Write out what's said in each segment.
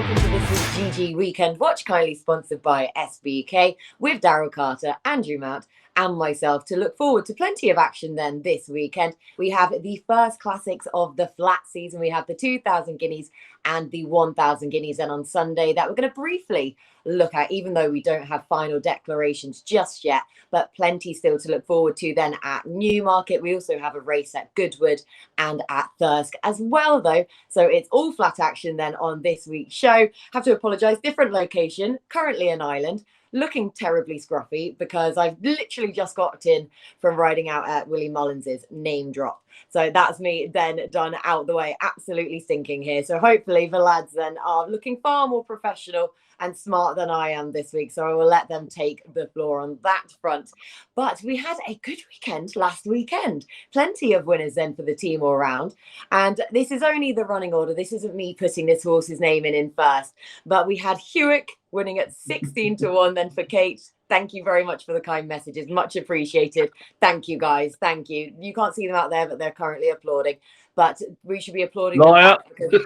welcome to This Is GG Weekend Watch, kindly sponsored by SBK, with Daryl Carter, Andrew Mount, and myself, to look forward to plenty of action then this weekend. We have the first classics of the flat season. We have the 2,000 guineas and the 1,000 guineas, and on Sunday that we're going to briefly look at, even though we don't have final declarations just yet, but plenty still to look forward to then at Newmarket. We also have a race at Goodwood and at Thirsk as well, though. So it's all flat action then on this week's show. Have to apologise, different location, currently in Ireland. Looking terribly scruffy because I've literally just got in from riding out at Willie Mullins's name drop. So that's me then done out the way, absolutely stinking here. So hopefully the lads then are looking far more professional and smart than I am this week. So I will let them take the floor on that front. But we had a good weekend last weekend. Plenty of winners then for the team all round. And this is only the running order. This isn't me putting this horse's name in first. But we had Hewick winning at 16 to 1 then for Kate. Thank you very much for the kind messages. Much appreciated. Thank you, guys. Thank you. You can't see them out there, but they're currently applauding. But we should be applauding them back because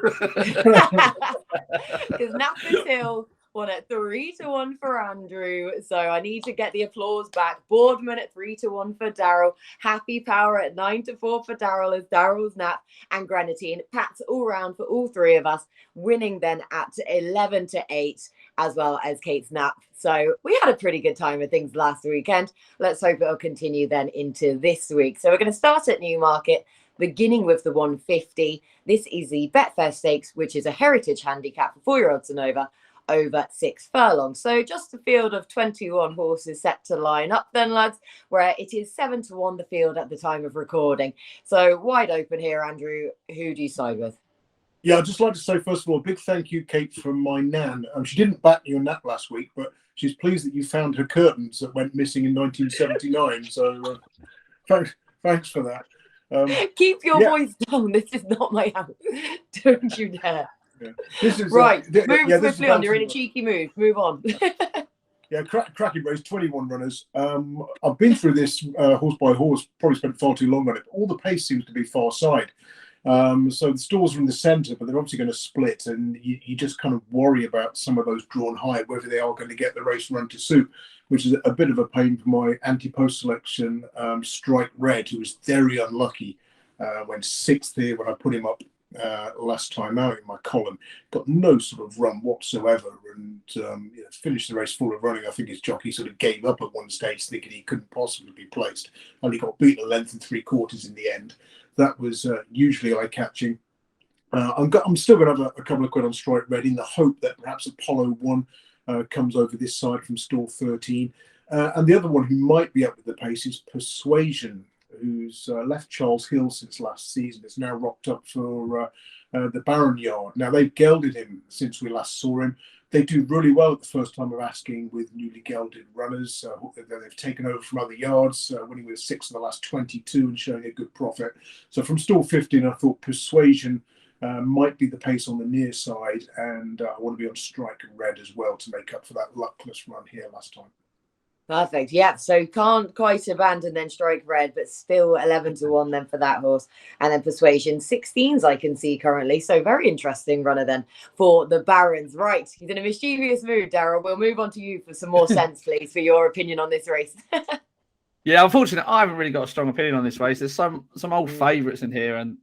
Nappers Hill won at 3 to 1 for Andrew. So I need to get the applause back. Boardman at 3 to 1 for Daryl. Happy Power at 9 to 4 for Daryl as Daryl's nap. And Grenadine. Pats all round for all three of us. Winning then at 11 to 8 as well as Kate's nap. So we had a pretty good time with things last weekend. Let's hope it'll continue then into this week. So we're going to start at Newmarket, beginning with the 150. This is the Betfair Stakes, which is a heritage handicap for 4-year-olds and over 6 furlongs. So just a field of 21 horses set to line up then, lads, where it is 7 to 1 the field at the time of recording. So wide open here, Andrew. Who do you side with? Yeah, I'd just like to say, first of all, a big thank you, Kate, from my nan. She didn't back your nap last week, but she's pleased that you found her curtains that went missing in 1979. So thanks for that. Keep your voice down. This is not my house. Don't you dare. Yeah. This is, right. Move swiftly on. You're in a cheeky move. Move on. Yeah, cracking race, 21 runners. I've been through this horse by horse, probably spent far too long on it. But all the pace seems to be far side. So the stalls are in the centre, but they're obviously going to split, and you just kind of worry about some of those drawn high, whether they are going to get the race run to suit, which is a bit of a pain for my anti-post selection, Strike Red, who was very unlucky. Went 6th here when I put him up last time out in my column. Got no sort of run whatsoever, and finished the race full of running. I think his jockey sort of gave up at one stage, thinking he couldn't possibly be placed. Only got beaten a length and 3/4 in the end. That was usually eye-catching. I'm still going to have a couple of quid on Strike Red in the hope that perhaps Apollo 1 comes over this side from stall 13. And the other one who might be up with the pace is Persuasion, who's left Charles Hill since last season. It's now rocked up for the Barron Yard. Now, they've gelded him since we last saw him. They do really well at the first time of asking with newly gelded runners. They've taken over from other yards, winning with 6 of the last 22 and showing a good profit. So from stall 15, I thought Persuasion might be the pace on the near side, and I want to be on Strike Red as well to make up for that luckless run here last time. Perfect. Yeah. So can't quite abandon then Strike Red, but still 11 to 1 then for that horse. And then Persuasion 16s I can see currently. So very interesting runner then for the Barons. Right. He's in a mischievous mood, Daryl. We'll move on to you for some more sense, please, for your opinion on this race. Yeah, unfortunately, I haven't really got a strong opinion on this race. There's some old favourites in here, and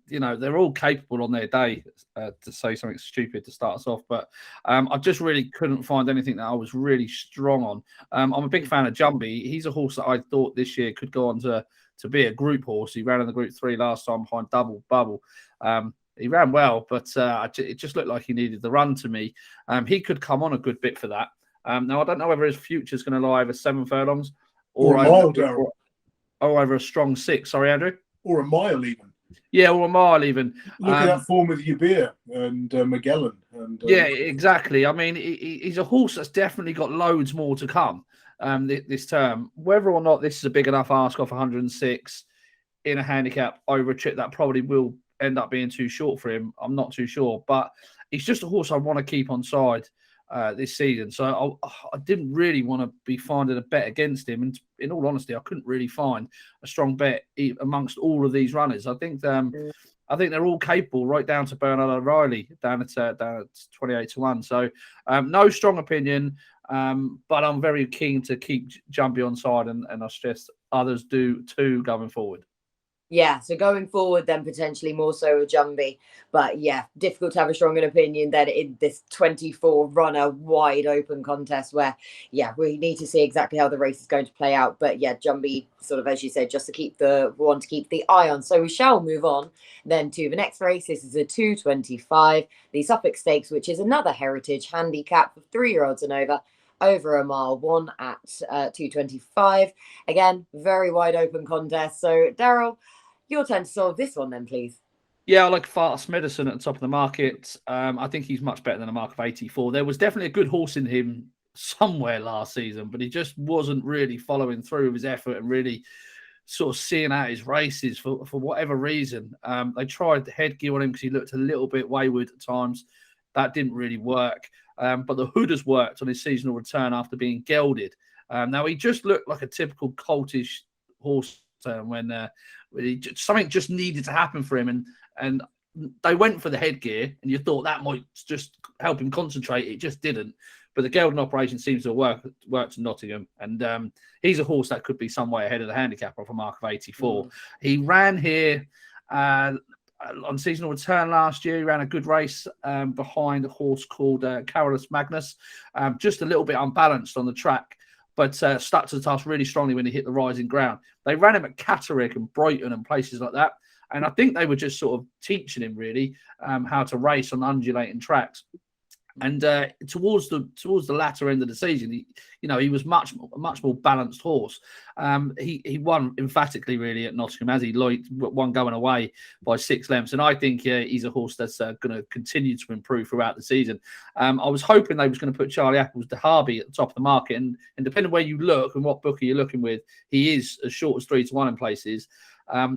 they're all capable on their day to say something stupid to start us off. But I just really couldn't find anything that I was really strong on. I'm a big fan of Jumby. He's a horse that I thought this year could go on to be a group horse. He ran in the Group 3 last time behind Double Bubble. He ran well, but it just looked like he needed the run to me. He could come on a good bit for that. Now, I don't know whether his future's going to lie over 7 furlongs. Or a mile, Daryl. Or over a strong 6. Sorry, Andrew? Or a mile even. Yeah, or a mile even. Look at that form with Yubir and Magellan. Yeah, exactly. I mean, he's a horse that's definitely got loads more to come this term. Whether or not this is a big enough ask off 106 in a handicap over a trip that probably will end up being too short for him, I'm not too sure. But he's just a horse I want to keep on side this season. So I didn't really want to be finding a bet against him. And in all honesty, I couldn't really find a strong bet amongst all of these runners. I think I think they're all capable, right down to Bernard O'Reilly, down at 28-1. So no strong opinion, but I'm very keen to keep Jumby on side, and I suggest others do too going forward. Yeah, so going forward, then potentially more so a Jumby. But yeah, difficult to have a stronger opinion than in this 24-runner wide open contest where, yeah, we need to see exactly how the race is going to play out. But yeah, Jumby, sort of, as you said, just to keep the eye on. So we shall move on then to the next race. This is a 225, the Suffolk Stakes, which is another heritage handicap for 3-year-olds and over a mile, one at 225. Again, very wide open contest. So Daryl, your turn to solve this one then, please. Yeah, I like Fast Medicine at the top of the market. I think he's much better than a mark of 84. There was definitely a good horse in him somewhere last season, but he just wasn't really following through with his effort and really sort of seeing out his races for whatever reason. They tried the headgear on him because he looked a little bit wayward at times. That didn't really work. But the hood has worked on his seasonal return after being gelded. Now, he just looked like a typical coltish horse when something just needed to happen for him. And they went for the headgear, and you thought that might just help him concentrate. It just didn't. But the gelding operation seems to have worked in Nottingham. And he's a horse that could be some way ahead of the handicap off a mark of 84. He ran here on seasonal return last year. He ran a good race behind a horse called Carolus Magnus, just a little bit unbalanced on the track, but stuck to the task really strongly when he hit the rising ground. They ran him at Catterick and Brighton and places like that, and I think they were just sort of teaching him really how to race on undulating tracks. And towards the latter end of the season, he was much more balanced horse. He won emphatically really at Nottingham, as he won going away by 6 lengths. And I think he's a horse that's going to continue to improve throughout the season. I was hoping they was going to put Charlie Apple's Derby at the top of the market, and depending where you look and what bookie you're looking with, he is as short as 3-1 in places.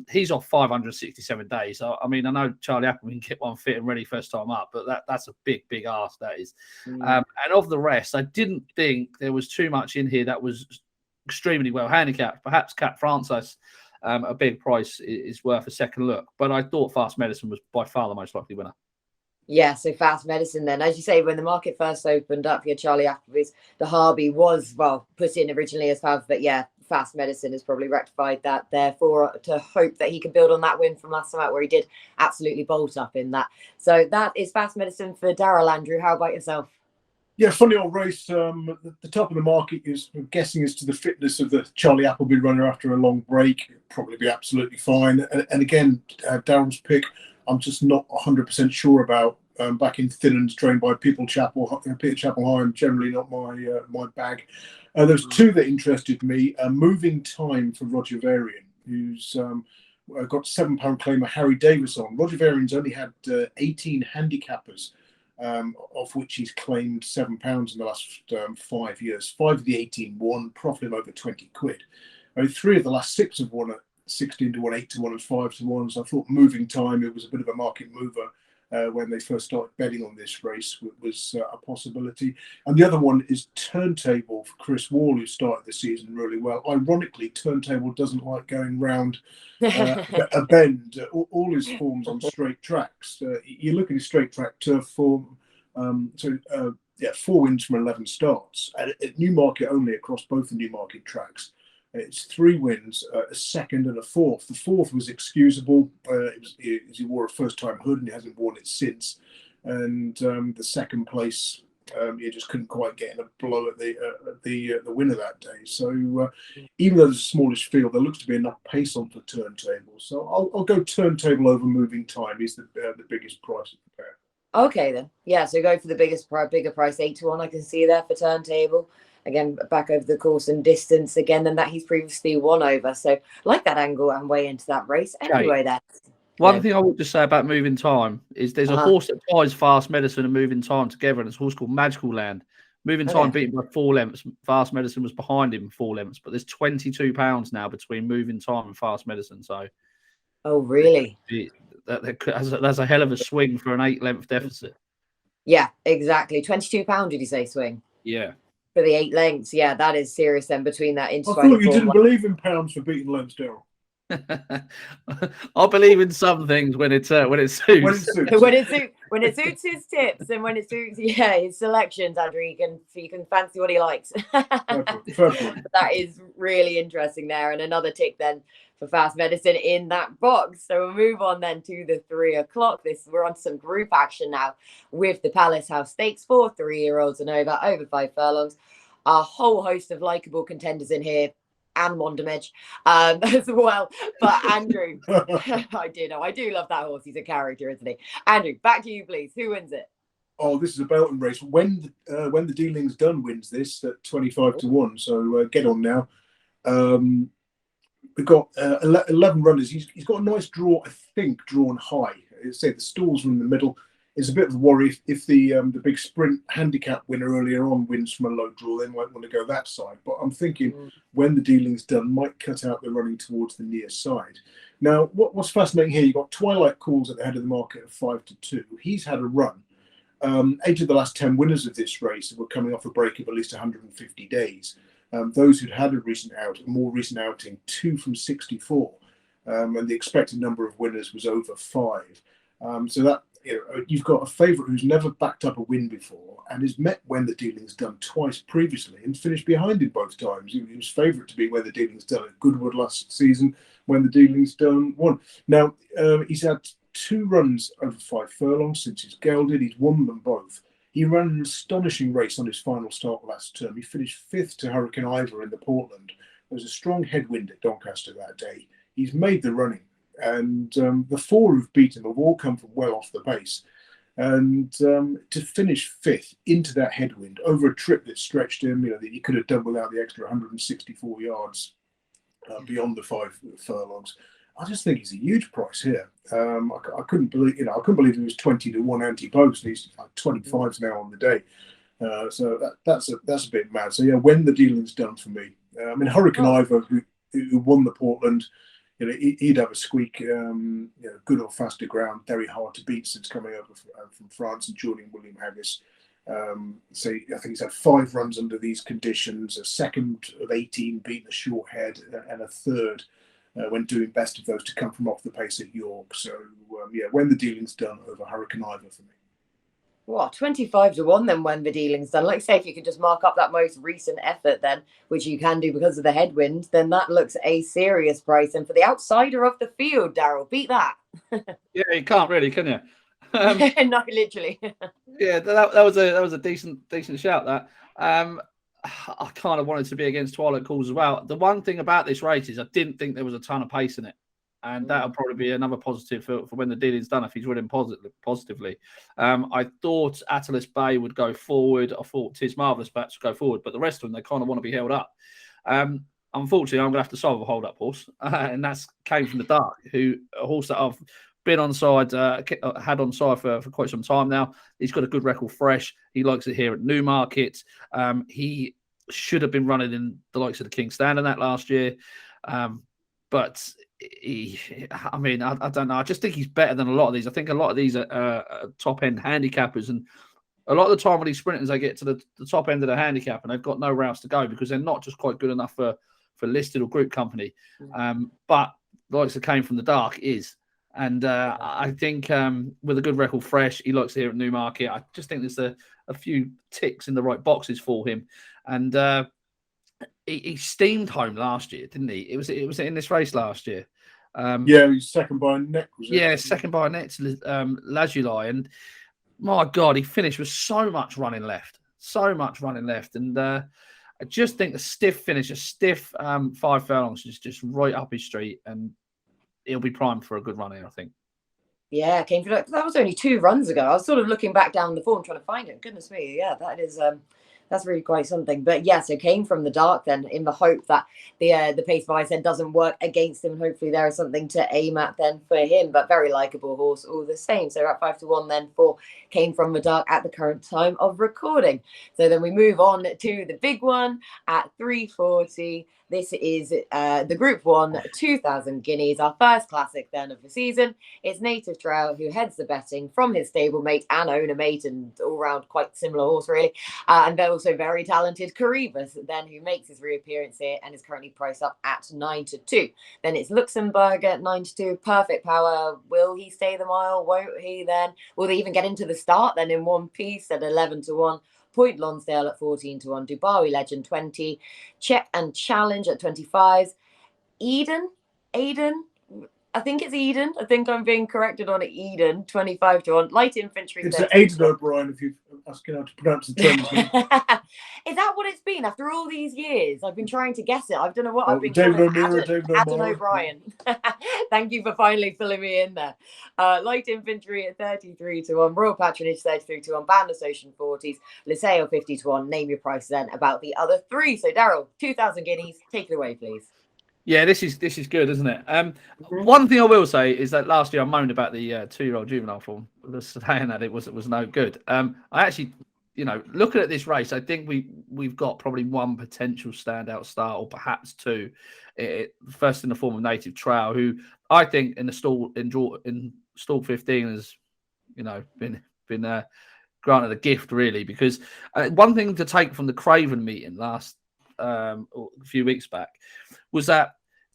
He's off 567 days. I mean, I know Charlie Apple can get one fit and ready first time up, but that's a big ask, that is. And of the rest, I didn't think there was too much in here that was extremely well handicapped. Perhaps Cap Francis, a big price, is worth a second look. But I thought Fast Medicine was by far the most likely winner. Yeah, so Fast Medicine then. As you say, when the market first opened up, Charlie Appleby's Derby was, put in originally as Fav, but yeah, Fast Medicine has probably rectified that. Therefore, to hope that he can build on that win from last time out where he did absolutely bolt up in that. So that is Fast Medicine for Daryl. Andrew, how about yourself? Yeah, funny old race. The top of the market is, I'm guessing, as to the fitness of the Charlie Appleby runner after a long break. It'll probably be absolutely fine. And again, Daryl's pick, I'm just not 100% sure about. Back in Thinlands, trained by Peter Chapel High, I'm generally not my bag. There's 2 that interested me. Moving Time for Roger Varian, who's got £7 claimer Harry Davis on. Roger Varian's only had 18 handicappers, of which he's claimed £7 in the last 5 years. 5 of the 18 won, profit him over 20 quid. 3 of the last 6 have won at 16-1, 8-1, and 5-1. So I thought Moving Time, it was a bit of a market mover. When they first started betting on this race, was a possibility. And the other one is Turntable for Chris Wall, who started the season really well. Ironically, Turntable doesn't like going round a bend. All his forms on straight tracks. You look at his straight track turf form. 4 wins from 11 starts. At Newmarket only across both the Newmarket tracks. It's 3 wins, a second and a fourth. The fourth was excusable. He wore a first-time hood and he hasn't worn it since. And the second place, he just couldn't quite get in a blow at the winner that day. So even though there's a smallish field, there looks to be enough pace on for Turntable. So I'll go Turntable over Moving Time. He's the biggest price of the pair. Okay then. Yeah, so go for the bigger price, 8-1. I can see there for Turntable. Again, back over the course and distance again, than that he's previously won over. So I like that angle and way into that race. Anyway, there. One thing I would just say about Moving Time is there's a horse that ties Fast Medicine and Moving Time together, and it's a horse called Magical Land. Moving Time beat him by 4 lengths. Fast Medicine was behind him 4 lengths, but there's £22 now between Moving Time and Fast Medicine. So, oh really? That's a hell of a swing for an 8-length deficit. Yeah, exactly. £22. Did you say swing? Yeah. For the 8 lengths, yeah, that is serious then between that I thought you didn't believe in pounds for beating lengths, Daryl. I believe in some things when it suits. When it suits. when it suits his tips and when it suits his selections, Andrew, you can fancy what he likes. Fair point. That is really interesting there, and another tick then for Fast Medicine in that box. So we'll move on then to the 3 o'clock. We're on some group action now with the Palace House Stakes for 3-year-olds and over 5 furlongs. A whole host of likeable contenders in here, and Mondamedge as well. But Andrew, I do love that horse. He's a character, isn't he? Andrew, back to you, please. Who wins it? Oh, this is a belting race. When the dealing's done, wins this at 25-1. So get on now. We've got 11 runners. He's got a nice draw, I think, drawn high. Say the stalls are in the middle. It's a bit of a worry if the big sprint handicap winner earlier on wins from a low draw, they might want to go that side. But I'm thinking when the dealing's done, might cut out the running towards the near side. Now, what's fascinating here, you've got Twilight Calls at the head of the market at 5-2. He's had a run. 8 of the last 10 winners of this race were coming off a break of at least 150 days. Those who'd had a more recent outing, 2 from 64. And the expected number of winners was over 5. So that, you've got a favourite who's never backed up a win before and has met When the Dealing's Done twice previously and finished behind him both times. He was favourite to be When the Dealing's Done at Goodwood last season, When the Dealing's Done won. Now, he's had 2 runs over 5 furlongs since he's gelded. He's won them both. He ran an astonishing race on his final start last term. He finished 5th to Hurricane Ivor in the Portland. There was a strong headwind at Doncaster that day. He's made the running. And the 4 who've beaten him have all come from well off the pace. And to finish 5th into that headwind over a trip that stretched him, that he could have done without the extra 164 yards beyond the 5 furlongs. I just think he's a huge price here. I couldn't believe, he was 20-1 anti-post. He's like 25s now on the day. So that's a bit mad. So yeah, When the Dealing's Done for me. Hurricane Ivor, who won the Portland. He'd have a squeak, good or faster ground, very hard to beat since coming over from France and joining William Haggis. So I think he's had 5 runs under these conditions, a second of 18 beating a short head, and a third when doing best of those to come from off the pace at York. So When the Dealing's Done over Hurricane Ivor for me. What, 25-1 then When the Dealing's Done? Like, say, if you could just mark up that most recent effort then, which you can do because of the headwind, then that looks a serious price. And for the outsider of the field, Daryl, beat that. Yeah, you can't really, can you? No, literally. Yeah, that was a decent shout. That I kind of wanted to be against Twilight Calls as well. The one thing about this race is I didn't think there was a ton of pace in it. And that'll probably be another positive for When the Dealing's Done if he's winning positively. I thought Atlas Bay would go forward. I thought Tis Marvellous Bats would go forward. But the rest of them, they kind of want to be held up. Unfortunately, I'm going to have to solve a hold-up horse. And that's Came From the Dark, a horse that I've been on side, had on side for quite some time now. He's got a good record fresh. He likes it here at Newmarket. He should have been running in the likes of the King Stand in that last year. But I don't know. I just think he's better than a lot of these. I think a lot of these are top-end handicappers. And a lot of the time when these sprinters, they get to the top end of the handicap and they've got no routes to go because they're not just quite good enough for listed or group company. But the likes that Came From the Dark is. And I think with a good record fresh, he likes it here at Newmarket. I just think there's a few ticks in the right boxes for him. And he steamed home last year, didn't he? It was in this race last year. He was second by a neck, was it? Yeah, second by a neck to Lazuli. And my God, he finished with so much running left. And I just think a stiff 5 furlongs is just right up his street. And he'll be primed for a good run here, I think. Yeah, that was only 2 runs ago. I was sort of looking back down the form trying to find it. Goodness me, yeah, that is that's really quite something. But yeah, so Came From the Dark then, in the hope that the pace by said doesn't work against him. And hopefully there is something to aim at then for him. But very likeable horse all the same. So at 5-1 then for Came From the Dark at the current time of recording. So then we move on to the big one at 340. This is the Group 1 2,000 guineas, our first classic then of the season. It's Native Trail who heads the betting from his stablemate and owner mate, and all round quite similar horse really. And they're also very talented Caribus then, who makes his reappearance here and is currently priced up at 9-2. Then it's Luxembourg at 9-2. Perfect Power. Will he stay the mile? Won't he then? Will they even get into the start then in one piece at 11-1? Point Lonsdale at 14-1, DUBAWI Legend 20, Check and Challenge at 25. Eydon, I think it's Eydon. I think I'm being corrected on it. Eydon, 25-1. Light Infantry. It's Eydon O'Brien, if you're asking how to pronounce the term. Is that what it's been after all these years? I've been trying to guess it. I don't know what I've been David calling O'Meara, David Adam O'Brien. Thank you for finally filling me in there. Light Infantry at 33-1, Royal Patronage 33-1, Band of Ocean 40s, Liceo 50-1. Name your price then about the other three. So Daryl, 2,000 guineas. Take it away, please. Yeah, this is good, isn't it? One thing I will say is that last year I moaned about the 2-year-old juvenile form, saying that it was no good. I actually, looking at this race, I think we've got probably one potential standout star, or perhaps two. First in the form of Native Trail, who I think in stall 15 has, been granted a gift really, because one thing to take from the Craven meeting last a few weeks back was that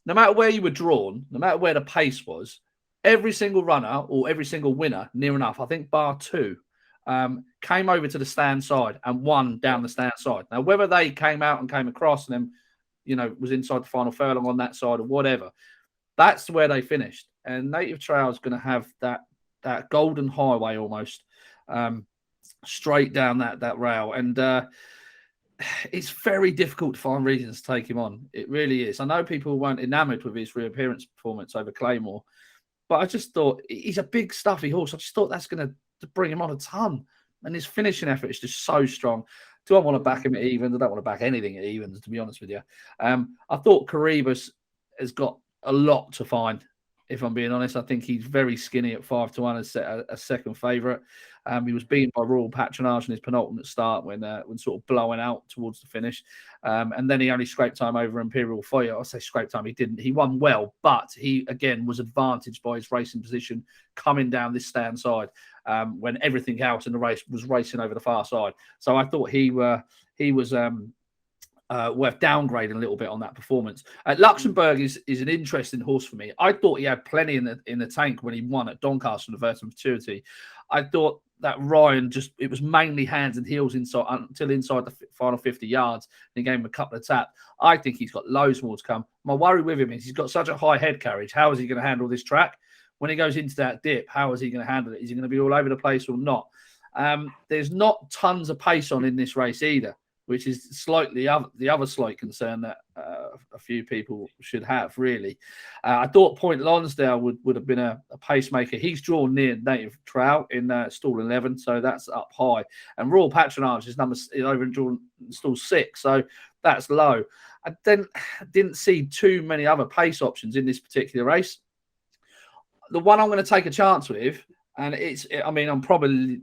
no matter where you were drawn, no matter where the pace was, every single runner or every single winner, near enough, I think bar two, came over to the stand side and won down the stand side. Now, whether they came out and came across and then, was inside the final furlong on that side or whatever, that's where they finished. And Native Trail is going to have that golden highway almost straight down that rail. And it's very difficult to find reasons to take him on. It really is. I know people weren't enamoured with his reappearance performance over Claymore, but I just thought he's a big, stuffy horse. I just thought that's going to bring him on a ton. And his finishing effort is just so strong. Do I want to back him at evens? I don't want to back anything at evens, to be honest with you. I thought Caribus has got a lot to find, if I'm being honest. I think he's very skinny at 5-1 as a second favourite. He was beaten by Royal Patronage in his penultimate start when sort of blowing out towards the finish. And then he only scraped time over Imperial Fire. I say scraped time, he didn't. He won well, but he, again, was advantaged by his racing position coming down this stand side when everything else in the race was racing over the far side. So I thought he was worth downgrading a little bit on that performance. Luxembourg is an interesting horse for me. I thought he had plenty in the tank when he won at Doncaster in the Vertum Futurity. I thought that Ryan it was mainly hands and heels until inside the final 50 yards. And he gave him a couple of taps. I think he's got loads more to come. My worry with him is he's got such a high head carriage. How is he going to handle this track? When he goes into that dip, how is he going to handle it? Is he going to be all over the place or not? There's not tons of pace on in this race either, which is slightly the other slight concern that a few people should have, really. I thought Point Lonsdale would have been a pacemaker. He's drawn near Native Trail in stall 11, so that's up high. And Royal Patronage is over in drawn stall 6, so that's low. I didn't see too many other pace options in this particular race. The one I'm going to take a chance with, and I'm probably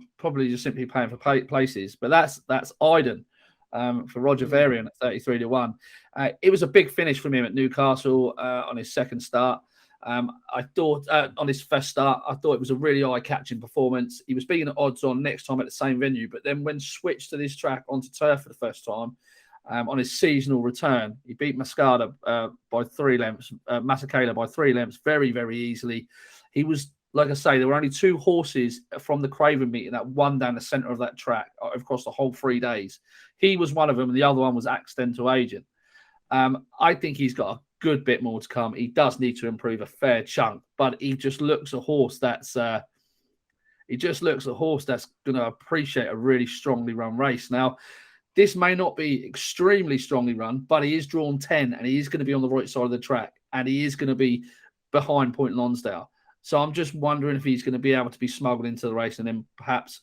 just simply paying for places, but that's Eydon. For Roger Varian at 33-1. It was a big finish from him at Newcastle on his second start. I thought on his first start, I thought it was a really eye-catching performance. He was beating at odds on next time at the same venue, but then when switched to this track onto turf for the first time, on his seasonal return, he beat Mascada by 3 lengths, Masakela by 3 lengths very, very easily. He was, like I say, there were only 2 horses from the Craven meeting that won down the centre of that track across the whole 3 days. He was one of them, and the other one was Accidental Agent. I think he's got a good bit more to come. He does need to improve a fair chunk, but he just looks a horse that's going to appreciate a really strongly run race. Now, this may not be extremely strongly run, but he is drawn 10, and he is going to be on the right side of the track, and he is going to be behind Point Lonsdale. So I'm just wondering if he's going to be able to be smuggled into the race and then perhaps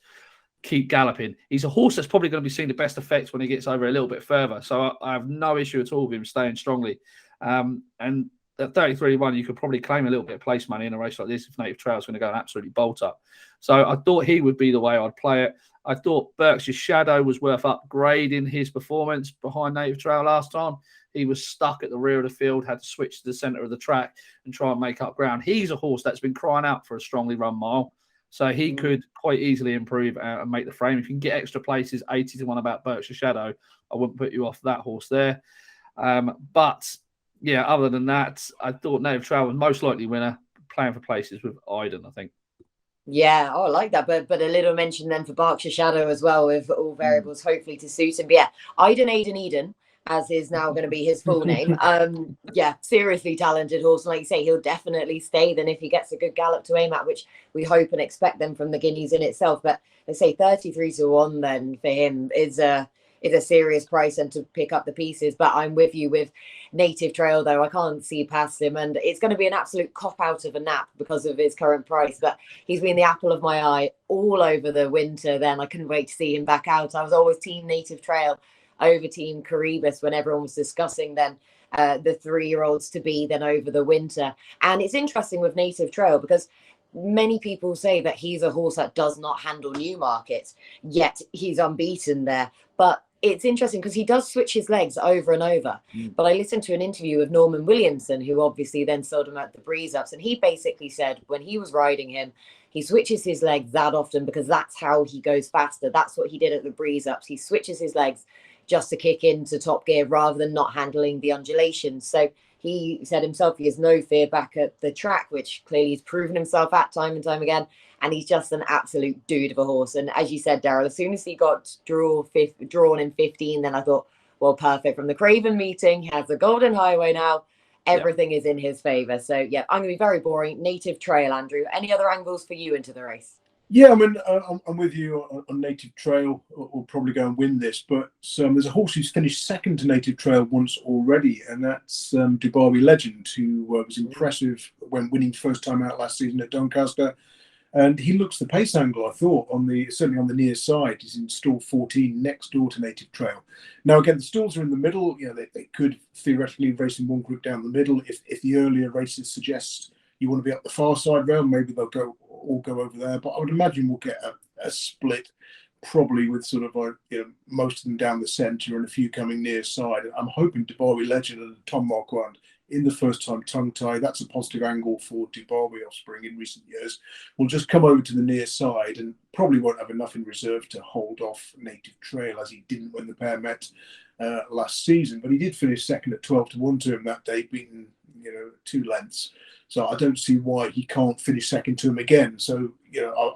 keep galloping. He's a horse that's probably going to be seeing the best effects when he gets over a little bit further. So I have no issue at all with him staying strongly. And at 33-1, you could probably claim a little bit of place money in a race like this if Native Trail is going to go and absolutely bolt up. So I thought he would be the way I'd play it. I thought Berkshire Shadow was worth upgrading his performance behind Native Trail last time. he was stuck at the rear of the field, had to switch to the centre of the track and try and make up ground. He's a horse that's been crying out for a strongly run mile. So he could quite easily improve and make the frame. If you can get extra places, 80-1 about Berkshire Shadow, I wouldn't put you off that horse there. But, yeah, other than that, I thought Native Trail was most likely winner, playing for places with Eydon, I think. Yeah, I like that. But a little mention then for Berkshire Shadow as well, with all variables hopefully to suit him. But yeah, Eydon, as is now going to be his full name. Yeah, seriously talented horse. And like you say, he'll definitely stay then if he gets a good gallop to aim at, which we hope and expect them from the Guineas in itself. But they say 33-1 then for him is a serious price and to pick up the pieces. But I'm with you with Native Trail, though. I can't see past him. And it's going to be an absolute cop-out of a nap because of his current price. But he's been the apple of my eye all over the winter then. I couldn't wait to see him back out. I was always team Native Trail over team Caribus when everyone was discussing then the 3-year-olds to be then over the winter. And it's interesting with Native Trail because many people say that he's a horse that does not handle Newmarket, yet he's unbeaten there. But it's interesting because he does switch his legs over and over. But I listened to an interview with Norman Williamson, who obviously then sold him at the Breeze Ups, and he basically said when he was riding him, he switches his legs that often because that's how he goes faster. That's what he did at the Breeze Ups. He switches his legs just to kick into top gear rather than not handling the undulations. So he said himself he has no fear back at the track, which clearly he's proven himself at time and time again. And he's just an absolute dude of a horse. And as you said, Daryl, as soon as he got drawn in 15, then I thought, well, perfect. From the Craven meeting, he has the Golden Highway now. Everything is in his favour. So, yeah, I'm going to be very boring. Native Trail, Andrew. Any other angles for you into the race? Yeah, I mean, I'm with you on Native Trail. Will probably go and win this, but there's a horse who's finished second to Native Trail once already, and that's DUBAWI Legend, who was impressive when winning first time out last season at Doncaster. And he looks the pace angle, I thought, certainly on the near side. He's in stall 14 next door to Native Trail. Now, again, the stalls are in the middle. You know, they could theoretically race in one group down the middle. If the earlier races suggest you want to be up the far side rail, maybe they'll all go over there. But I would imagine we'll get a split, probably with sort of most of them down the centre and a few coming near side. I'm hoping DUBAWI Legend and Tom Marquand in the first time tongue tie. That's a positive angle for DUBAWI offspring in recent years. We'll just come over to the near side and probably won't have enough in reserve to hold off Native Trail, as he didn't when the pair met last season. But he did finish second at 12-1 to him that day, beaten 2 lengths. So I don't see why he can't finish second to him again. So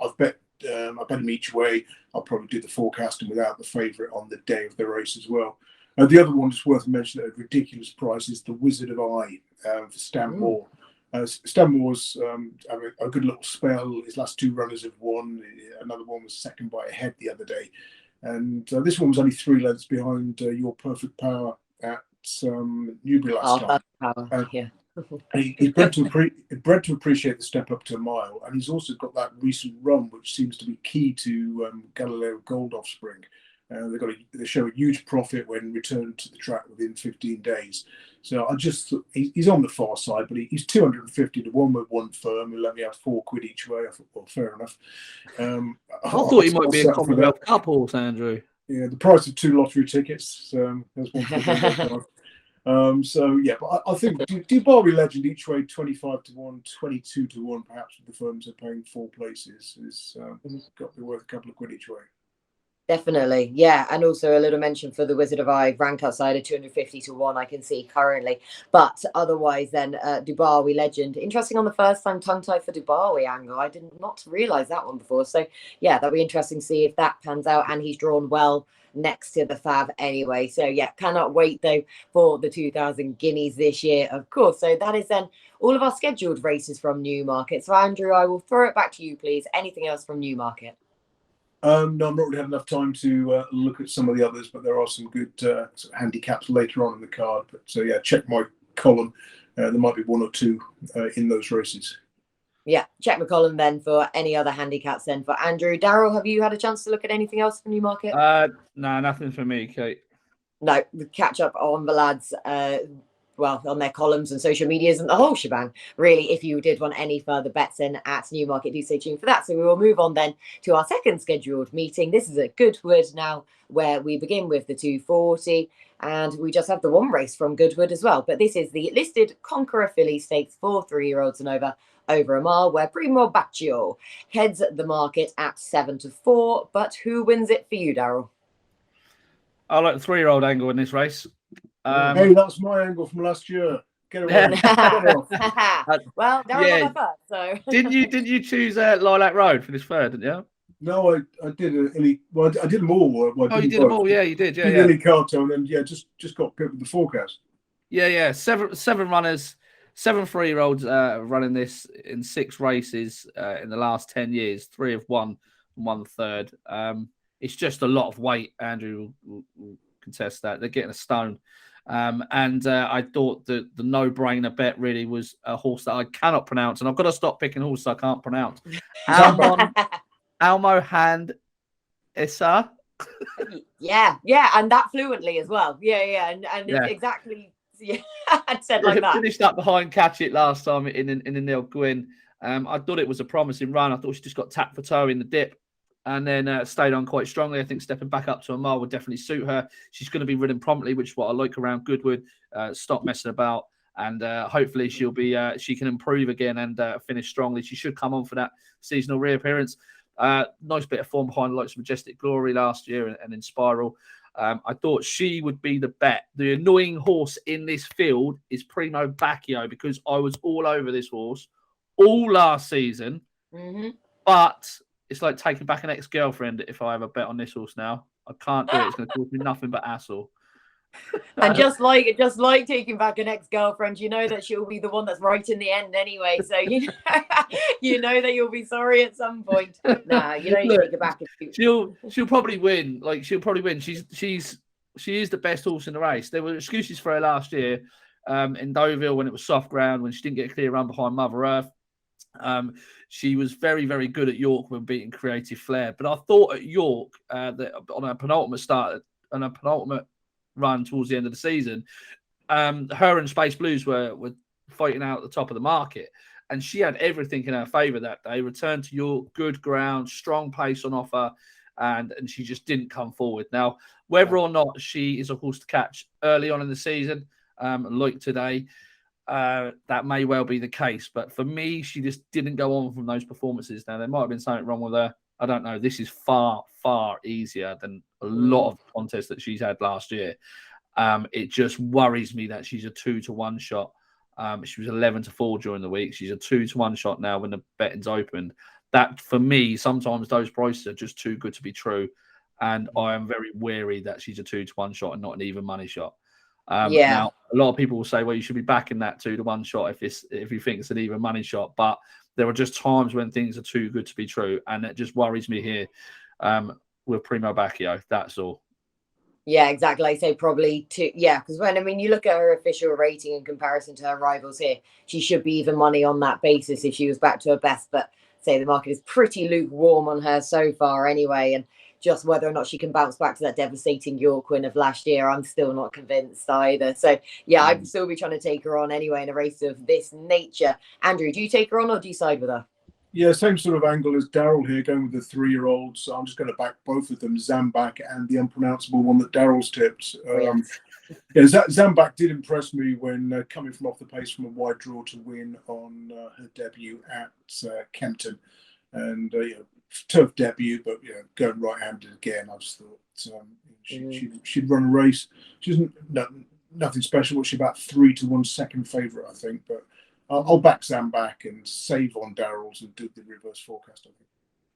I've bet I bet him each way. I'll probably do the forecasting without the favourite on the day of the race as well. The other one just worth mentioning at a ridiculous price is the Wizard of Eye for Stan Moore. Stan Moore's having a good little spell. His last 2 runners have won. Another one was second by a head the other day. And this one was only 3 lengths behind Your Perfect Power at Newbury last time. Yeah. He's bred to appreciate the step up to a mile, and he's also got that recent run, which seems to be key to Galileo Gold offspring. They show a huge profit when returned to the track within 15 days. So he's on the far side, but he's 250-1 with one firm. He'll let me have £4 each way. I thought, well, fair enough. I thought he might be a Commonwealth Cup horse, Andrew. Yeah, the price of 2 lottery tickets. There's one. But I think DUBAWI Legend each way 25-1, 22-1, perhaps with the firms are paying 4 places is got to be worth a couple of quid each way. Definitely, yeah, and also a little mention for the Wizard of Eye, rank outside of 250-1 I can see currently, but otherwise then DUBAWI Legend. Interesting on the first time tongue tie for DUBAWI angle. I did not realise that one before, so yeah, that'll be interesting to see if that pans out, and he's drawn well next to the Fav anyway. So yeah, cannot wait though for the 2000 Guineas this year, of course. So that is then all of our scheduled races from Newmarket. So Andrew, I will throw it back to you, please. Anything else from Newmarket? No, I've not really had enough time to look at some of the others, but there are some good handicaps later on in the card. But so yeah, check my column. There might be 1 or 2 in those races. Yeah, check my column then for any other handicaps then for Andrew. Daryl, have you had a chance to look at anything else from Newmarket? No, nothing for me, Kate. No, catch up on the lads well, on their columns and social medias and the whole shebang, really. If you did want any further bets in at Newmarket, do stay tuned for that. So we will move on then to our second scheduled meeting. This is at Goodwood now, where we begin with the 240, and we just have the one race from Goodwood as well. But this is the listed Conqueror Filly Stakes for 3-year-olds and over a mile, where Primo Baccio heads the market at 7-4. But who wins it for you, Daryl? I like the 3-year-old angle in this race. Hey, that's my angle from last year. Get away. Get off. Well, Daryl got that first, so didn't you choose Lilac Road for this third, didn't you? No, I did I did them all. Oh, you did them all. Yeah, you did. Yeah, Illy Carton, and just got picked with the forecast. Yeah. Seven runners, 7 3-year-olds running this in 6 races in the last 10 years. 3 have won and 1/3. It's just a lot of weight. Andrew will contest that. They're getting a stone. And I thought that the no-brainer bet really was a horse that I cannot pronounce, and I've got to stop picking horses I can't pronounce. Almohandesah. yeah, and that fluently as well. Yeah, and it's exactly I'd said like that. Finished up behind Catch It last time in the Neil Gwynn. I thought it was a promising run. I thought she just got tapped for toe in the dip, and then stayed on quite strongly. I think stepping back up to a mile would definitely suit her. She's going to be ridden promptly, which is what I like around Goodwood. Stop messing about, and hopefully she can improve again and finish strongly. She should come on for that seasonal reappearance. Nice bit of form behind the likes of Majestic Glory last year and in Spiral. I thought she would be the bet. The annoying horse in this field is Primo Baccio, because I was all over this horse all last season. Mm-hmm. But it's like taking back an ex-girlfriend if I have a bet on this horse now. I can't do it. It's going to cause me nothing but hassle. And just like taking back an ex-girlfriend, you know that she'll be the one that's right in the end anyway. So you know that you'll be sorry at some point. Nah, you don't need to take it back. She'll probably win. Like, she'll probably win. She is the best horse in the race. There were excuses for her last year in Deauville when it was soft ground, when she didn't get a clear run behind Mother Earth. She was very, very good at York when beating Creative Flair. But I thought at York that on a penultimate start and a penultimate run towards the end of the season, her and Space Blues were fighting out at the top of the market, and she had everything in her favour that day. Returned to York, good ground, strong pace on offer, and she just didn't come forward. Now, whether or not she is a horse to catch early on in the season, like today, that may well be the case. But for me, she just didn't go on from those performances. Now, there might have been something wrong with her. I don't know. This is far, far easier than a lot of contests that she's had last year. It just worries me that she's a 2-1 shot. She was 11-4 during the week. She's a 2-1 shot now when the betting's opened. That, for me, sometimes those prices are just too good to be true. And I am very wary that she's a 2-1 shot and not an even money shot. Now, a lot of people will say, well, you should be backing that 2-1 shot if you think it's an even money shot. But there are just times when things are too good to be true, and it just worries me here with Primo Baccio. That's all. Yeah, exactly. I say probably because when you look at her official rating in comparison to her rivals here, she should be even money on that basis if she was back to her best. But say the market is pretty lukewarm on her so far anyway, and just whether or not she can bounce back to that devastating York win of last year, I'm still not convinced either. So, yeah, I'd still be trying to take her on anyway in a race of this nature. Andrew, do you take her on or do you side with her? Yeah, same sort of angle as Daryl here, going with the 3-year-olds. So I'm just going to back both of them, Zambak and the unpronounceable one that Daryl's tipped. Zambak did impress me when coming from off the pace from a wide draw to win on her debut at Kempton. And, tough debut, but going right-handed again. I just thought she'd run a race. She's nothing special. But she's about 3-1 second favourite, I think. But I'll back Zambak and save on Daryl's and do the reverse forecast. I think.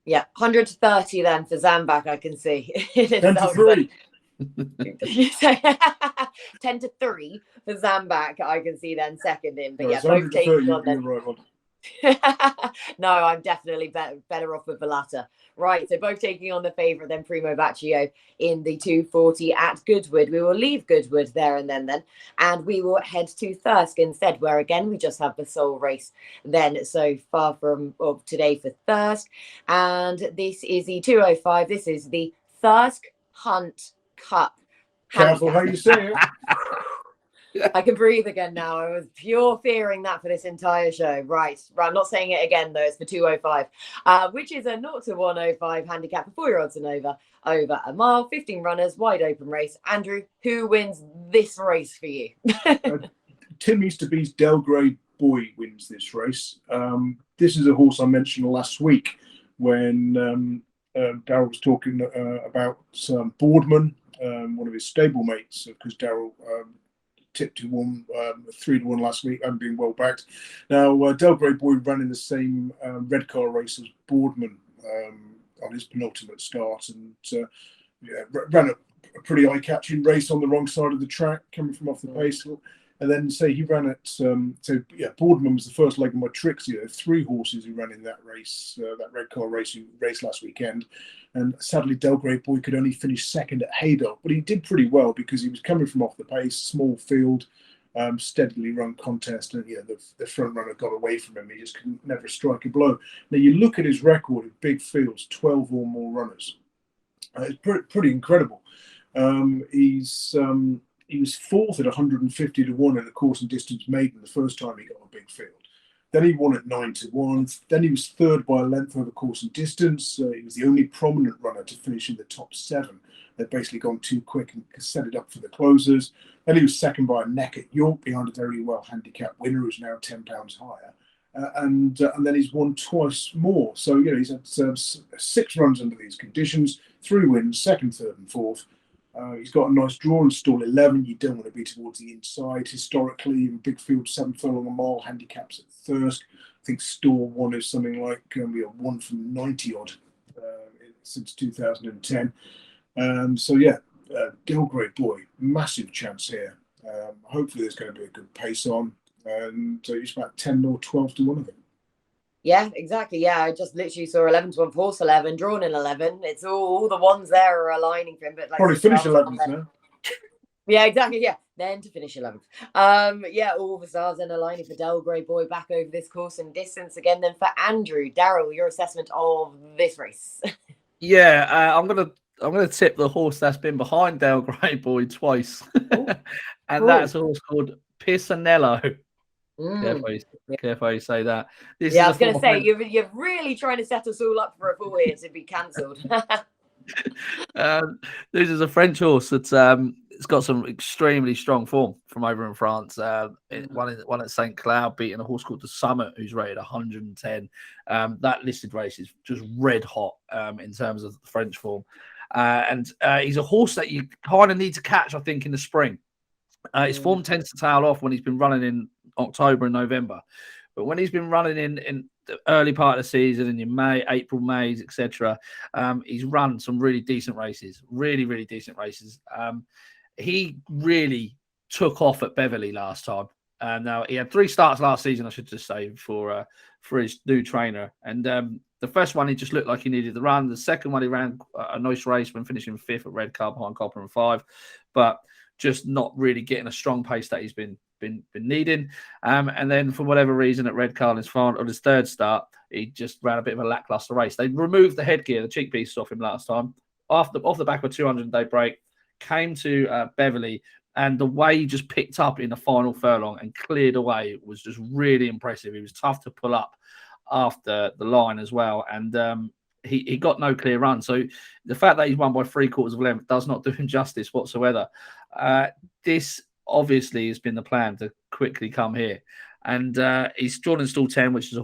Yeah, 130 then for Zambak. I can see. 10-3. 10-3 for Zambak. I can see then second in. But both taking on then. Right one. No, I'm definitely better off with the latter. Right, so both taking on the favourite, then Primo Baccio in the 240 at Goodwood. We will leave Goodwood there and then, and we will head to Thirsk instead, where again we just have the sole race then so far from today for Thirsk. And this is the 205. This is the Thirsk Hunt Cup. Careful how you say it. I can breathe again now. I was pure fearing that for this entire show. Right. I'm not saying it again, though. It's for 205, which is a 0 to 105 handicap for 4-year-olds and over a mile, 15 runners, wide open race. Andrew, who wins this race for you? Tim Easterby's DELGREY Boy wins this race. This is a horse I mentioned last week when Daryl was talking about Boardman, one of his stablemates, because Daryl tipped to 3 to 1 last week and being well backed. Now, DELGREY Boy ran in the same red car race as Boardman on his penultimate start, and ran a pretty eye-catching race on the wrong side of the track, coming from off the pace. And then he ran at Boardman was the first leg of my Tracey. 3 horses who ran in that race, that red car race last weekend. And sadly, DELGREY Boy could only finish second at Eydon, but he did pretty well because he was coming from off the pace, small field, steadily run contest, and the front runner got away from him. He just could never strike a blow. Now you look at his record in big fields, 12 or more runners. It's pretty incredible. He was 4th at 150 to 1 in a course and distance maiden the first time he got a big field. Then he won at 9 to 1. Then he was 3rd by a length over course and distance. He was the only prominent runner to finish in the top 7. They'd basically gone too quick and set it up for the closers. Then he was 2nd by a neck at York behind a very well handicapped winner who's now £10 higher. And then he's won twice more. So, he's had 6 runs under these conditions, 3 wins, 2nd, 3rd and 4th. He's got a nice draw in stall 11. You don't want to be towards the inside. Historically, in big field, 7 furlong a mile, handicaps at Thirsk. I think stall 1 is something like 1 from 90 odd since 2010. DELGREY Boy, massive chance here. Hopefully, there's going to be a good pace on, and it's about 10 or 12 to 1 of it. Yeah, exactly. Yeah, I just literally saw 11 to 1, horse 11, drawn in 11. It's all the ones there are aligning for him. But probably finish 11th now. Yeah, exactly. Yeah, then to finish 11th. All the stars then aligning for DELGREY Boy back over this course and distance again. Then for Andrew, Daryl, your assessment of this race. I'm gonna tip the horse that's been behind DELGREY Boy twice, and that's a horse called Pisanello. Careful you say that. I was going to say, you're really trying to set us all up for a fall here to be cancelled. This is a French horse that's it's got some extremely strong form from over in France. One at St. Cloud, beating a horse called the Summit, who's rated 110. That listed race is just red hot in terms of the French form. And he's a horse that you kind of need to catch, I think, in the spring. His form tends to tail off when he's been running in October and November, but when he's been running in the early part of the season in your April, May, etc., he's run some really decent races, really decent races. He really took off at Beverley last time. Now he had 3 starts last season, I should just say, for his new trainer. And the first one, he just looked like he needed the run. The second one, he ran a nice race when finishing 5th at Red Car behind Copper and 5, but just not really getting a strong pace that he's been needing. And then for whatever reason at Red Car on his 3rd start, he just ran a bit of a lackluster race. They removed the headgear, the cheek pieces off him last time, off the back of a 200-day break, came to Beverley, and the way he just picked up in the final furlong and cleared away was just really impressive. He was tough to pull up after the line as well, and he got no clear run. So the fact that he's won by 3/4 of a length does not do him justice whatsoever. This obviously has been the plan to quickly come here. And he's drawn in stall 10, which is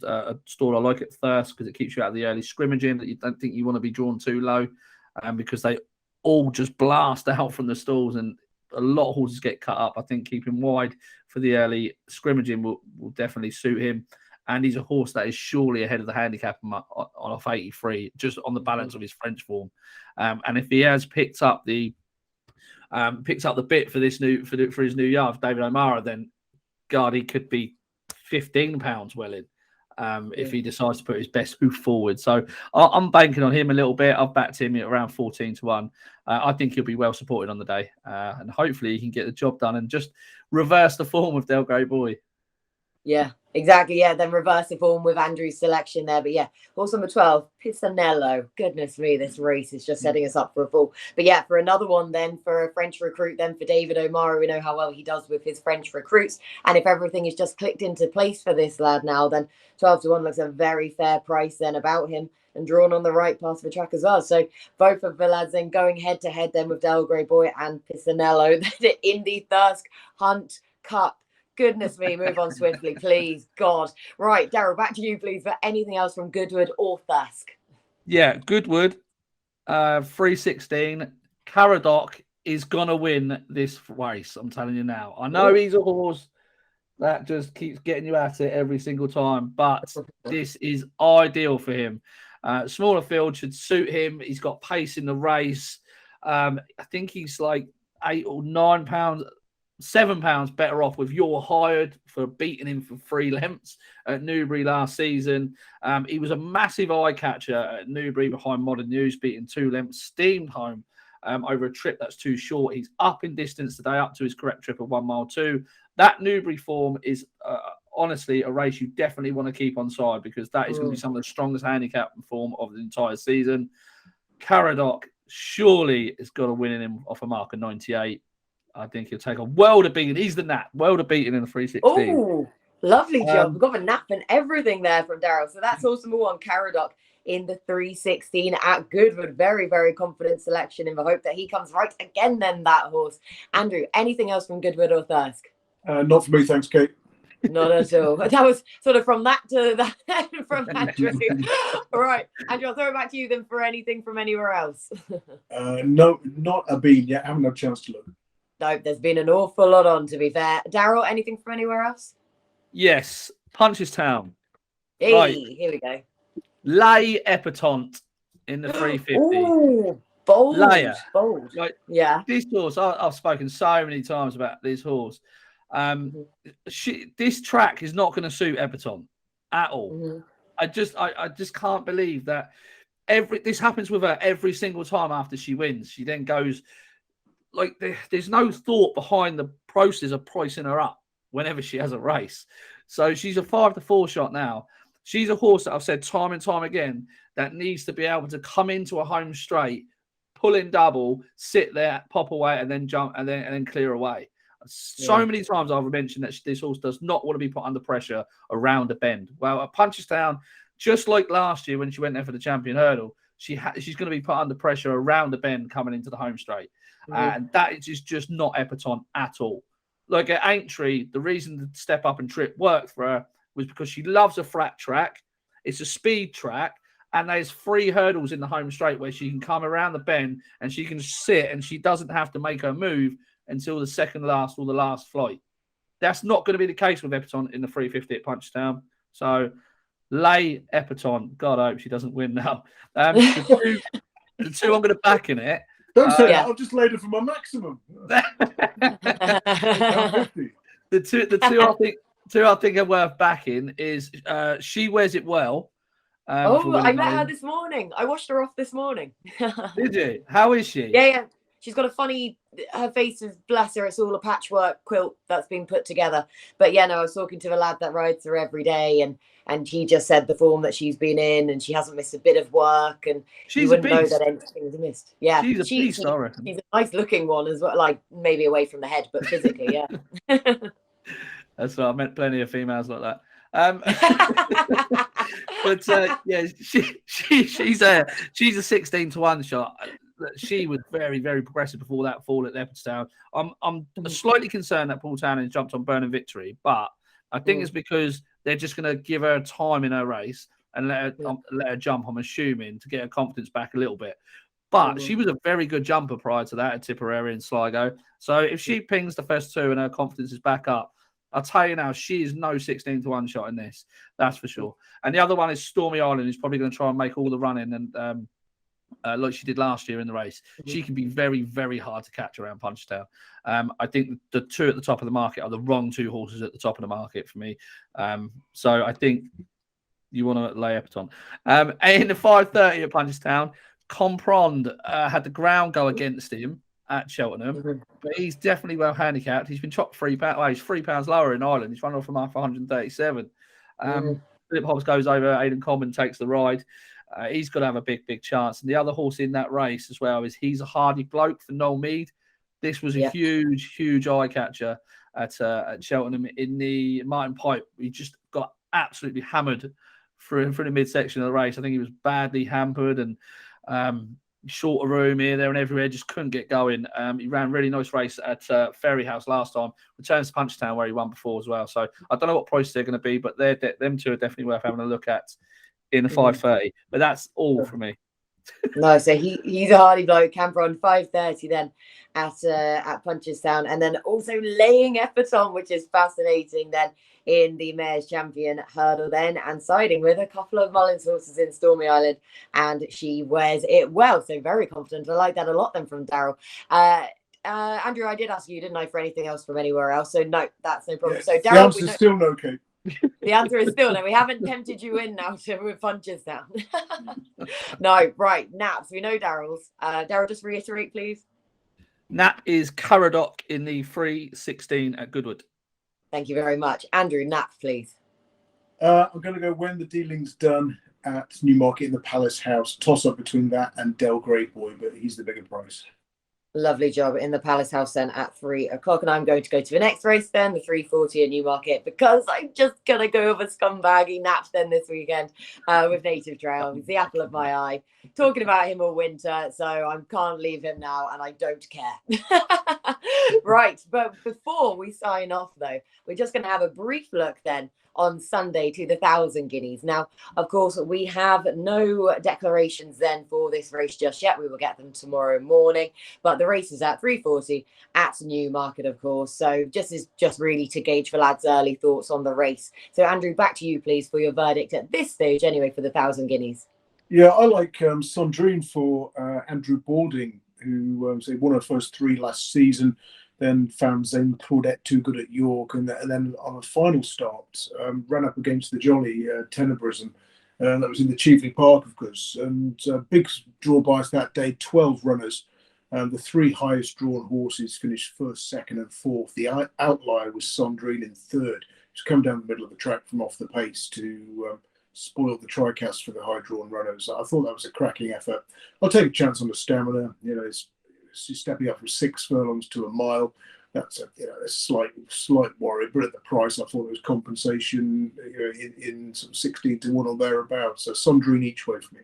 a stall I like at Thirsk because it keeps you out of the early scrimmaging that you don't think you want to be drawn too low, because they all just blast out from the stalls and a lot of horses get cut up. I think keeping wide for the early scrimmaging will definitely suit him. And he's a horse that is surely ahead of the handicap on off 83, just on the balance of his French form. And if he has picked up the bit for his new yard, David O'Mara, then God, he could be £15 well in if he decides to put his best hoof forward. So I'm banking on him a little bit. I've backed him at around 14 to 1. I think he'll be well supported on the day, and hopefully he can get the job done and just reverse the form of DELGREY Boy. Yeah, exactly. Yeah, then reverse the form with Andrew's selection there. But yeah, horse number 12, Pisanello. Goodness me, this race is just setting us up for a fall. But yeah, for another one then, for a French recruit, then for David O'Mara, we know how well he does with his French recruits. And if everything is just clicked into place for this lad now, then 12-1 looks a very fair price then about him and drawn on the right part of the track as well. So both of the lads then going head to head then with DELGREY BOY and Pisanello. The Indy Thirsk Hunt Cup. Goodness me, move on swiftly, please. God. Right, Daryl, back to you, please, for anything else from Goodwood or Thirsk. Yeah, Goodwood, 316. Caradoc is going to win this race, I'm telling you now. I know he's a horse that just keeps getting you at it every single time, but this is ideal for him. Smaller field should suit him. He's got pace in the race. I think he's like £8 or £9, £7 better off with You're Hired for beating him for 3 lengths at Newbury last season. He was a massive eye catcher at Newbury behind Modern News, beating 2 lengths, steamed home over a trip that's too short. He's up in distance today, up to his correct trip of 1 mile 2. That Newbury form is honestly a race you definitely want to keep on side, because that is going to be some of the strongest handicap form of the entire season. Caradoc surely has got a win in him off a mark of 98. I think he'll take a world of beating. He's the nap. World of beating in the 316. Oh, lovely job. We've got a nap and everything there from Daryl. So that's also number 1, Caradoc in the 316 at Goodwood. Very, very confident selection in the hope that he comes right again then, that horse. Andrew, anything else from Goodwood or Thirsk? Not for me, thanks, Kate. Not at all. That was sort of from that to that from Andrew. All right, Andrew, I'll throw it back to you then for anything from anywhere else. No, not a bean yet. Haven't had a chance to look. No, there's been an awful lot on, to be fair. Daryl, anything from anywhere else? Yes, Punchestown. Hey, right. Here we go. Lay Epatante in the 350. Ooh, bold. Layer. Bold. Like, yeah. This horse, I've spoken so many times about this horse. This track is not going to suit Epatante at all. I just can't believe that this happens with her every single time after she wins. She then goes, like, there's no thought behind the process of pricing her up whenever she has a race. So she's a 5-4 shot now. She's a horse that I've said time and time again that needs to be able to come into a home straight, pull in double, sit there, pop away, and then jump and then clear away. So many times I've mentioned that this horse does not want to be put under pressure around a bend. Well, at Punchestown, just like last year when she went there for the champion hurdle, she's going to be put under pressure around the bend coming into the home straight. And that is just not Epatante at all. Like at Aintree, the reason the step up and trip worked for her was because she loves a flat track. It's a speed track, and there's 3 hurdles in the home straight where she can come around the bend and she can sit, and she doesn't have to make her move until the second last or the last flight. That's not going to be the case with Epatante in the 350 at Punchestown. So lay Epatante. God, I hope she doesn't win now. The two I'm going to back in it. Don't say that. I've just laid it for my maximum. the two I think are worth backing is Shewearsitwell. I met her this morning. I washed her off this morning. Did you? How is she? Yeah. She's got a funny, her face is, bless her, it's all a patchwork quilt that's been put together. But yeah, no, I was talking to a lad that rides her every day, and he just said the form that she's been in, and she hasn't missed a bit of work, and you wouldn't know that anything's missed. Yeah, she's a beast, I reckon. She's a nice looking one as well, like maybe away from the head, but physically, yeah. That's what I meant. Plenty of females like that. But yeah, she's a 16-1 shot. She was very, very progressive before that fall at Epatante. I'm slightly concerned that Paul Town has jumped on Burning Victory, but I think it's because they're just going to give her time in her race and let her jump, I'm assuming, to get her confidence back a little bit. But she was a very good jumper prior to that at Tipperary and Sligo. So if she pings the first 2 and her confidence is back up, I'll tell you now, she is no 16-1 shot in this. That's for sure. And the other one is Stormy Island, who's probably going to try and make all the running and like she did last year in the race. She can be very, very hard to catch around Punchestown. I think the 2 at the top of the market are the wrong 2 horses at the top of the market for me. So I think you want to lay Epatante. In the 5:30 at Punchestown, Camprond had the ground go against him. at Cheltenham, Mhm. but he's definitely well handicapped. He's been chopped £3. Well, he's £3 lower in Ireland. He's run off from after 137. Philip Hobbs goes over. Eydon Common takes the ride. He's got to have a big chance. And the other horse in that race as well is He's a Hardy Bloke for Noel Mead. This was a huge eye catcher at Cheltenham in the Martin Pipe. He just got absolutely hammered through the midsection of the race. I think he was badly hampered and short of room here, there, and everywhere. Just couldn't get going. He ran a really nice race at Ferryhouse last time. Returns to Punchestown where he won before as well. So I don't know what price they're going to be, but them two are definitely worth having a look at in the 5:30. But that's all for me. No, so he's a Hardy Bloke. Camprond 5:30 then at Punchestown, and then also laying Epatante, which is fascinating then in the Mayor's Champion hurdle then, and siding with a couple of Mullins horses in Stormy Island, and she wears it well. So very confident. I like that a lot then from Daryl. Andrew, I did ask you, didn't I, for anything else from anywhere else? So no, that's no problem. So Daryl, the answer is still no, Kate. The answer is still no. We haven't tempted you in now with Punchestown. No, right. Naps. We know Daryl's. Daryl, just reiterate, please. Nap is Caradoc in the 3:16 at Goodwood. Thank you very much. Andrew, Nap, please. I'm going to go When the Dealing's Done at Newmarket in the Palace House. Toss up between that and DELGREY BOY, but he's the bigger price. Lovely job in the Palace House then at 3 o'clock. And I'm going to go to the next race then, the 3:40 at Newmarket, because I'm just going to go over scumbaggy Naps then this weekend with Native Trail. He's the apple of my eye. Talking about him all winter, so I can't leave him now, and I don't care. Right, but before we sign off, though, we're just going to have a brief look then on Sunday to the 1,000 guineas. Now, of course, we have no declarations then for this race just yet. We will get them tomorrow morning, but the race is at 3:40 at Newmarket, of course. So just really to gauge the lads' early thoughts on the race. So, Andrew, back to you, please, for your verdict at this stage, anyway, for the 1,000 guineas. Yeah, I like SANDRINE for Andrew Balding, who won her first 3 last season, then found Zane Claudette too good at York, and then on a final start, ran up against the jolly TENEBRISM. That was in the Cheveley Park, of course, and big draw bias that day, 12 runners. The 3 highest drawn horses finished first, second and fourth. The outlier was SANDRINE in third. She's come down the middle of the track from off the pace to spoil the tricast for the high drawn runners. I thought that was a cracking effort. I'll take a chance on the stamina. She's stepping up from 6 furlongs to a mile. That's a slight worry, but at the price, I thought it was compensation in sort of 16 to 1 or thereabouts. So SANDRINE each way for me.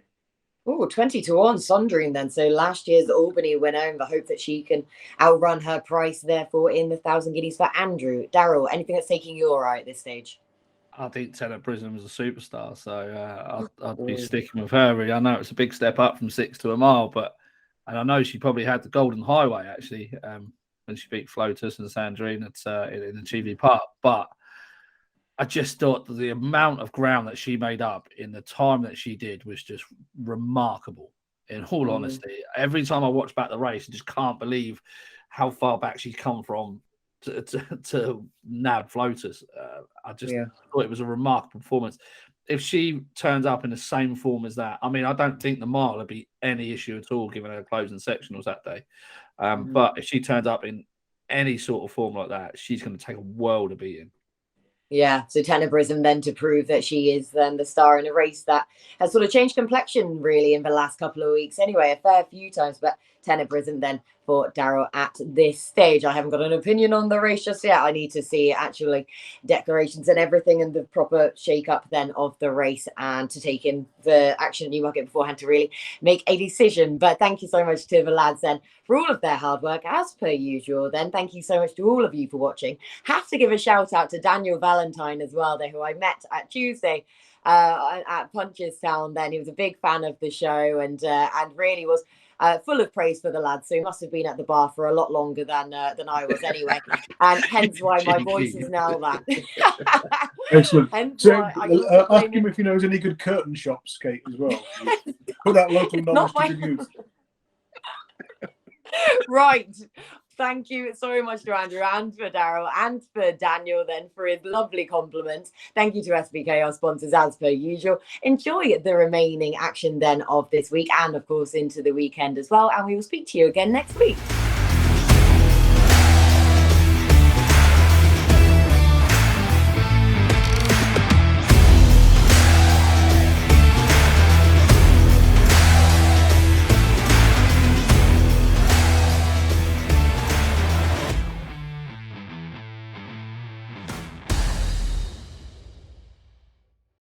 Oh, 20 to 1 SANDRINE then. So last year's Albany winner, and I hope that she can outrun her price, therefore, in the 1,000 guineas for Andrew. Daryl, anything that's taking your eye at this stage? I think TENEBRISM is a superstar, so I'd be sticking with her, really. I know it's a big step up from 6 to a mile, and I know she probably had the golden highway, actually, when she beat Flotus and SANDRINE in the Cheveley Park. But I just thought that the amount of ground that she made up in the time that she did was just remarkable, in all honesty. Every time I watch back the race, I just can't believe how far back she's come from to nab Flotus. I just thought it was a remarkable performance. If she turns up in the same form as that, I mean, I don't think the mile would be any issue at all, given her closing sectionals that day. But if she turns up in any sort of form like that, she's going to take a world of beating. Yeah, so TENEBRISM then to prove that she is then the star in a race that has sort of changed complexion really in the last couple of weeks. Anyway, a fair few times, but TENEBRISM then for Daryl at this stage. I haven't got an opinion on the race just yet. I need to see actually declarations and everything and the proper shake-up then of the race and to take in the action at Newmarket beforehand to really make a decision. But thank you so much to the lads then for all of their hard work as per usual. Then thank you so much to all of you for watching. Have to give a shout out to Daniel Valentine as well there, who I met at Tuesday at Punchestown. Then he was a big fan of the show and really was full of praise for the lads. So he must have been at the bar for a lot longer than I was anyway, and hence why my voice is now that. Excellent. So ask him if he knows any good curtain shops, Kate, as well. Put that local knowledge to good use. Right. Thank you so much to Andrew and for Daryl and for Daniel then for his lovely compliments. Thank you to SBK, our sponsors, as per usual. Enjoy the remaining action then of this week and, of course, into the weekend as well. And we will speak to you again next week.